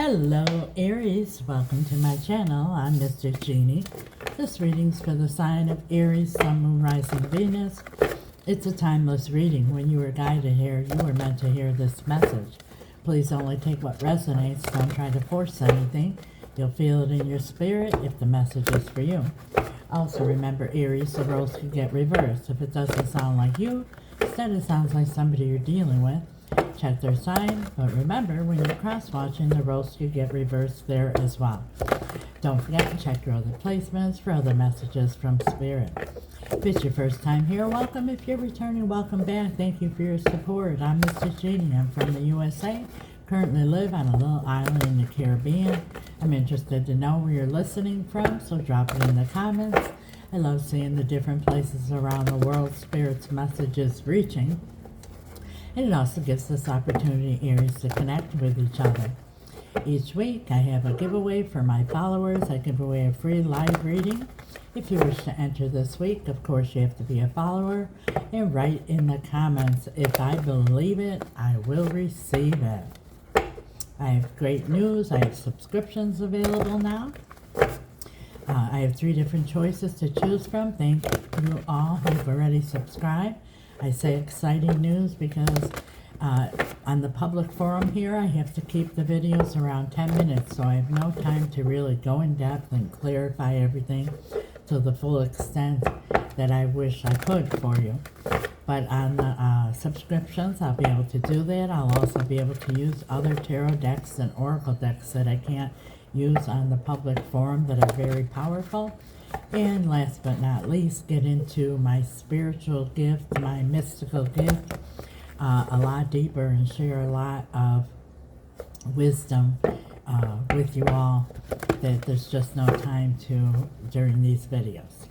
Hello Aries, welcome to my channel. I'm Mr. Genie. This reading's for the sign of Aries, Sun, Moon, Rising, Venus. It's a timeless reading. When you were guided here, you were meant to hear this message. Please only take what resonates. Don't try to force anything. You'll feel it in your spirit if the message is for you. Also remember, Aries, the roles can get reversed. If it doesn't sound like you, instead it sounds like somebody you're dealing with. Check their sign, but remember, when you're cross-watching, the roles could get reversed there as well. Don't forget to check your other placements for other messages from Spirit. If it's your first time here, welcome. If you're returning, welcome back. Thank you for your support. I'm Mr. Genie. I'm from the USA. Currently live on a little island in the Caribbean. I'm interested to know where you're listening from, so drop it in the comments. I love seeing the different places around the world Spirit's messages reaching. And it also gives us opportunity, Aries, to connect with each other. Each week, I have a giveaway for my followers. I give away a free live reading. If you wish to enter this week, of course, you have to be a follower. And write in the comments, if I believe it, I will receive it. I have great news. I have subscriptions available now. I have 3 different choices to choose from. Thank you all who've already subscribed. I say exciting news because on the public forum here, I have to keep the videos around 10 minutes, so I have no time to really go in depth and clarify everything to the full extent that I wish I could for you. But on the subscriptions, I'll be able to do that. I'll also be able to use other tarot decks and oracle decks that I can't use on the public forum that are very powerful. And last but not least, get into my spiritual gift, my mystical gift, a lot deeper, and share a lot of wisdom with you all that there's just no time to during these videos.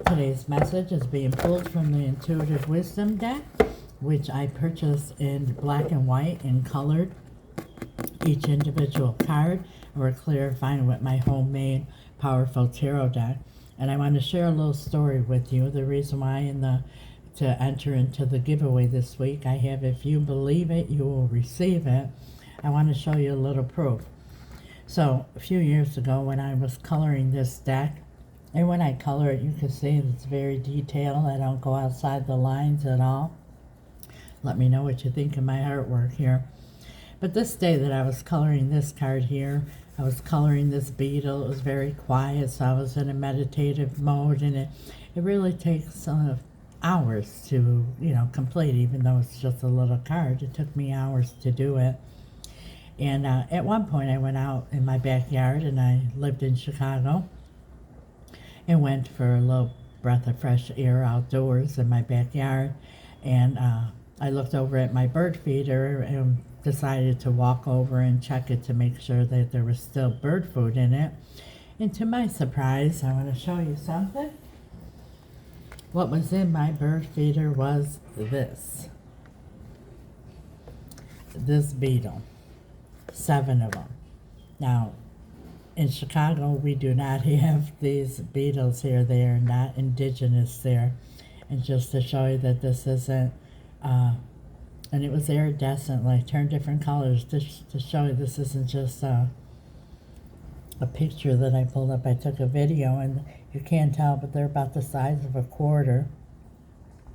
Today's message is being pulled from the Intuitive Wisdom deck, which I purchased in black and white and colored each individual card. We're clarifying with my homemade powerful tarot deck, and I want to share a little story with you. The reason why to enter into the giveaway this week, I have, if you believe it, you will receive it. I want to show you a little proof. So a few years ago, when I was coloring this deck, and when I color it, you can see it's very detailed. I don't go outside the lines at all. Let me know what you think of my artwork here. But this day that I was coloring this card here, I was coloring this beetle. It was very quiet, so I was in a meditative mode, and it really takes hours to, complete, even though it's just a little card. It took me hours to do it. And at one point, I went out in my backyard, and I lived in Chicago, and went for a little breath of fresh air outdoors in my backyard. And I looked over at my bird feeder and decided to walk over and check it to make sure that there was still bird food in it. And to my surprise, I want to show you something. What was in my bird feeder was this beetle. 7 of them. Now, in Chicago, we do not have these beetles here. They are not indigenous there. And just to show you that this isn't and it was iridescent, like turned different colors, to show you this isn't just a picture that I pulled up. I took a video, and you can't tell, but they're about the size of a quarter.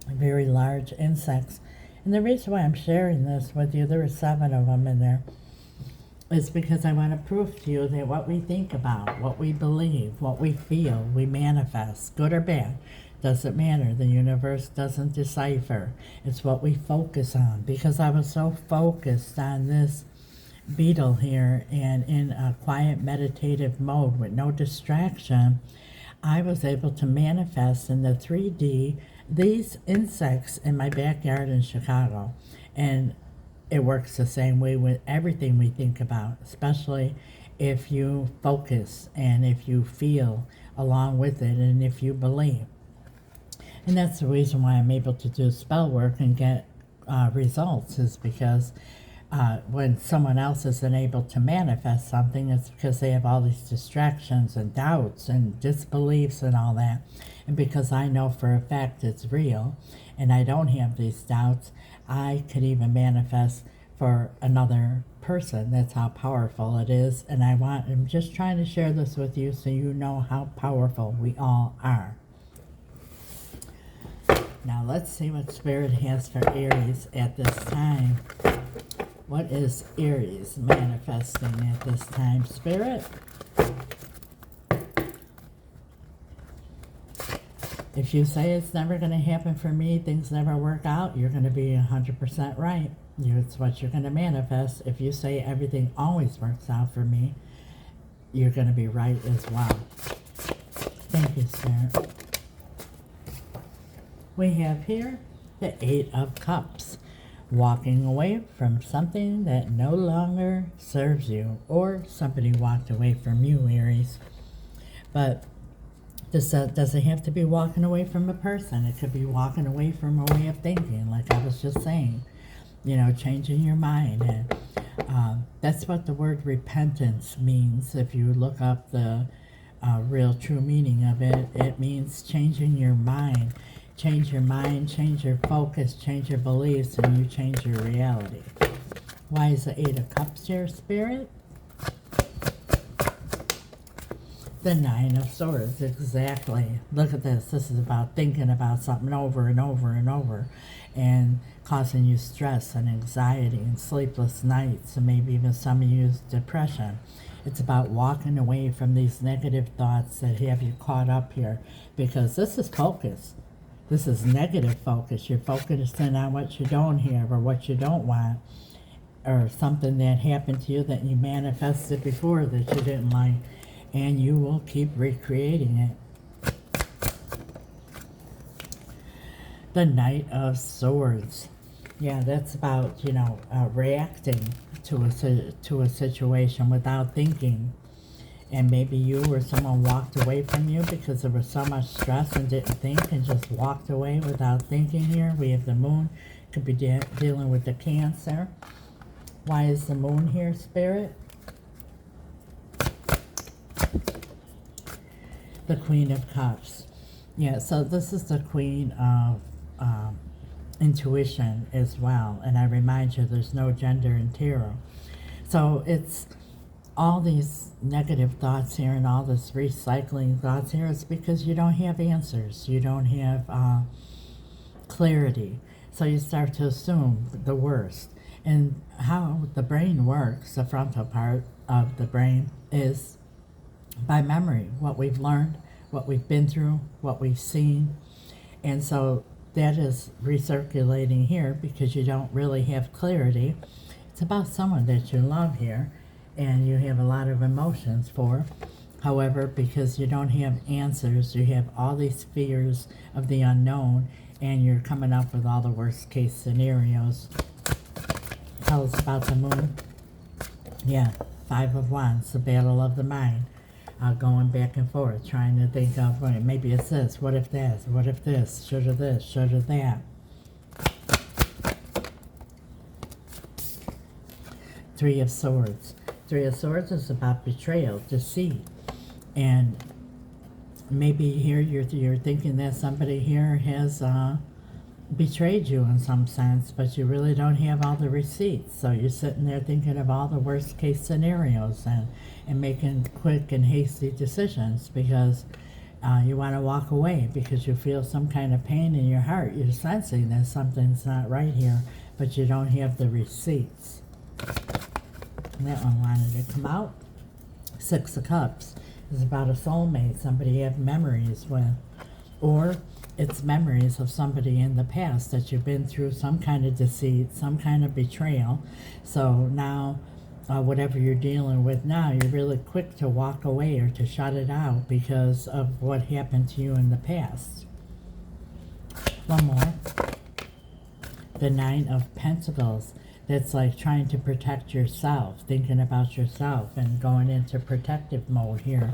Very large insects. And the reason why I'm sharing this with you, there were 7 of them in there, is because I want to prove to you that what we think about, what we believe, what we feel, we manifest, good or bad. Doesn't matter. The universe doesn't decipher. It's what we focus on. Because I was so focused on this beetle here and in a quiet meditative mode with no distraction, I was able to manifest in the 3D these insects in my backyard in Chicago. And it works the same way with everything we think about, especially if you focus and if you feel along with it and if you believe. And that's the reason why I'm able to do spell work and get results, is because when someone else isn't able to manifest something, it's because they have all these distractions and doubts and disbeliefs and all that. And because I know for a fact it's real and I don't have these doubts, I could even manifest for another person. That's how powerful it is. And I'm just trying to share this with you so you know how powerful we all are. Now let's see what Spirit has for Aries at this time. What is Aries manifesting at this time, Spirit? If you say it's never going to happen for me, things never work out, you're going to be 100% right. It's what you're going to manifest. If you say everything always works out for me, you're going to be right as well. Thank you, Spirit. We have here the Eight of Cups. Walking away from something that no longer serves you, or somebody walked away from you, Aries. But this doesn't have to be walking away from a person. It could be walking away from a way of thinking, like I was just saying. You know, changing your mind. And that's what the word repentance means. If you look up the real true meaning of it, it means changing your mind. Change your mind, change your focus, change your beliefs, and you change your reality. Why is the Eight of Cups here, Spirit? The Nine of Swords, exactly. Look at this. This is about thinking about something over and over and over, and causing you stress and anxiety and sleepless nights, and maybe even some of you's depression. It's about walking away from these negative thoughts that have you caught up here, because this is focus. This is negative focus. You're focusing on what you don't have or what you don't want, or something that happened to you that you manifested before that you didn't like, and you will keep recreating it. The Knight of Swords. Yeah, that's about, you know, reacting to a situation without thinking. And maybe you or someone walked away from you because there was so much stress and didn't think and just walked away without thinking here. We have the Moon. Could be dealing with the Cancer. Why is the Moon here, Spirit? The Queen of Cups. Yeah, so this is the Queen of intuition as well. And I remind you, there's no gender in tarot. So it's all these negative thoughts here and all this recycling thoughts here is because you don't have answers. You don't have clarity. So you start to assume the worst. And how the brain works, the frontal part of the brain, is by memory. What we've learned, what we've been through, what we've seen. And so that is recirculating here because you don't really have clarity. It's about someone that you love here, and you have a lot of emotions for. However, because you don't have answers, you have all these fears of the unknown, and you're coming up with all the worst case scenarios. Tell us about the Moon. Yeah, Five of Wands, the battle of the mind. Going back and forth, trying to think of, well, maybe it's this, what if that, what if this, should have this, should have that. Three of Swords. Three of Swords is about betrayal, deceit, and maybe here you're thinking that somebody here has betrayed you in some sense, but you really don't have all the receipts. So you're sitting there thinking of all the worst case scenarios and making quick and hasty decisions because you want to walk away because you feel some kind of pain in your heart. You're sensing that something's not right here, but you don't have the receipts. And that one wanted to come out. Six of Cups is about a soulmate, somebody you have memories with. Or it's memories of somebody in the past that you've been through some kind of deceit, some kind of betrayal. So now, whatever you're dealing with now, you're really quick to walk away or to shut it out because of what happened to you in the past. One more. The Nine of Pentacles. That's like trying to protect yourself, thinking about yourself and going into protective mode here.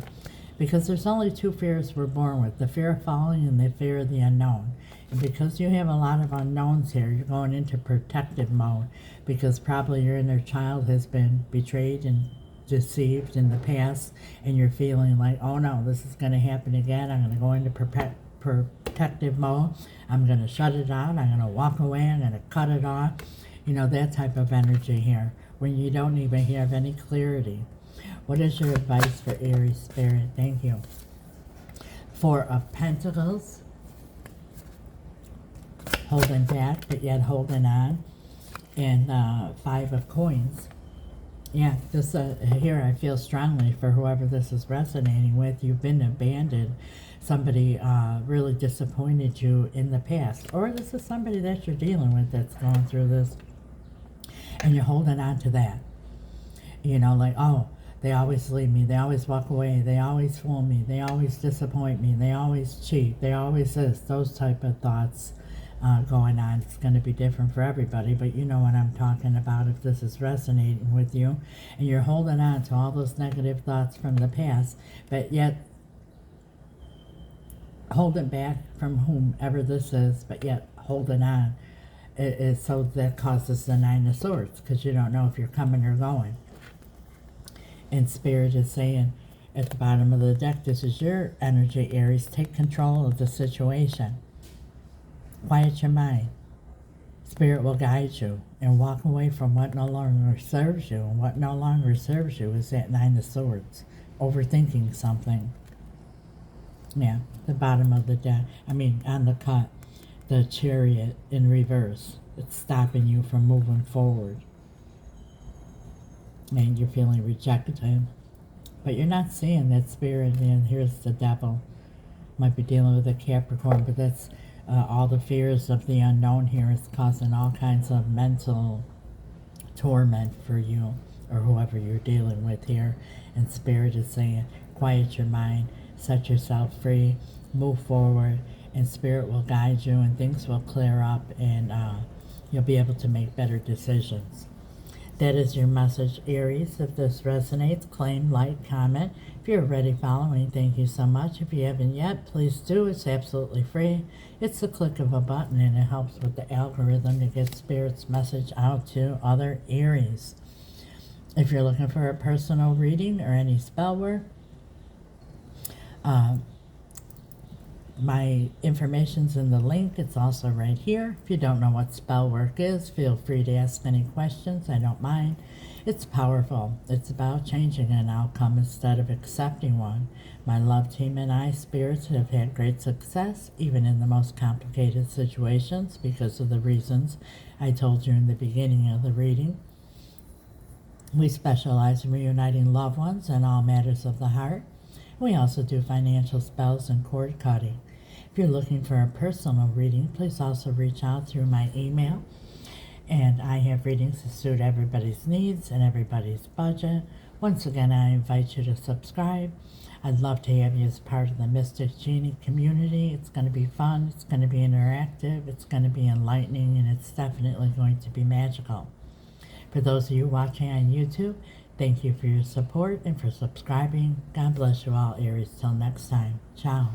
Because there's only two fears we're born with, the fear of falling and the fear of the unknown. And because you have a lot of unknowns here, you're going into protective mode because probably your inner child has been betrayed and deceived in the past, and you're feeling like, oh no, this is going to happen again. I'm going to go into protective mode. I'm going to shut it out. I'm going to walk away. I'm going to cut it off. You know, that type of energy here, when you don't even have any clarity. What is your advice for Aries Spirit? Thank you. Four of Pentacles, holding back, but yet holding on. And Five of Coins. Yeah, this here I feel strongly for whoever this is resonating with. You've been abandoned. Somebody really disappointed you in the past. Or this is somebody that you're dealing with that's going through this. And you're holding on to that. You know, like, oh, they always leave me. They always walk away. They always fool me. They always disappoint me. They always cheat. They always this. Those type of thoughts going on. It's going to be different for everybody, but you know what I'm talking about if this is resonating with you. And you're holding on to all those negative thoughts from the past, but yet holding back from whomever this is, but yet holding on. So that causes the Nine of Swords, because you don't know if you're coming or going. And Spirit is saying at the bottom of the deck, this is your energy, Aries. Take control of the situation. Quiet your mind. Spirit will guide you and walk away from what no longer serves you. And what no longer serves you is that Nine of Swords. Overthinking something. Yeah, the bottom of the deck. I mean, on the cut, the Chariot in reverse. It's stopping you from moving forward. And you're feeling rejected. But you're not seeing that Spirit. And here's the Devil. Might be dealing with a Capricorn, but that's all the fears of the unknown here is causing all kinds of mental torment for you or whoever you're dealing with here. And Spirit is saying, quiet your mind, set yourself free, move forward, and Spirit will guide you and things will clear up and you'll be able to make better decisions. That is your message, Aries. If this resonates, claim, like, comment. If you're already following, thank you so much. If you haven't yet, please do. It's absolutely free. It's the click of a button, and it helps with the algorithm to get Spirit's message out to other Aries. If you're looking for a personal reading or any spell work, my information's in the link. It's also right here. If you don't know what spell work is, feel free to ask any questions. I don't mind. It's powerful. It's about changing an outcome instead of accepting one. My love team and I, Spirits, have had great success, even in the most complicated situations, because of the reasons I told you in the beginning of the reading. We specialize in reuniting loved ones and all matters of the heart. We also do financial spells and cord cutting. If you're looking for a personal reading, please also reach out through my email. And I have readings to suit everybody's needs and everybody's budget. Once again, I invite you to subscribe. I'd love to have you as part of the Mystic Genie community. It's going to be fun. It's going to be interactive. It's going to be enlightening. And it's definitely going to be magical. For those of you watching on YouTube, thank you for your support and for subscribing. God bless you all, Aries. Till next time. Ciao.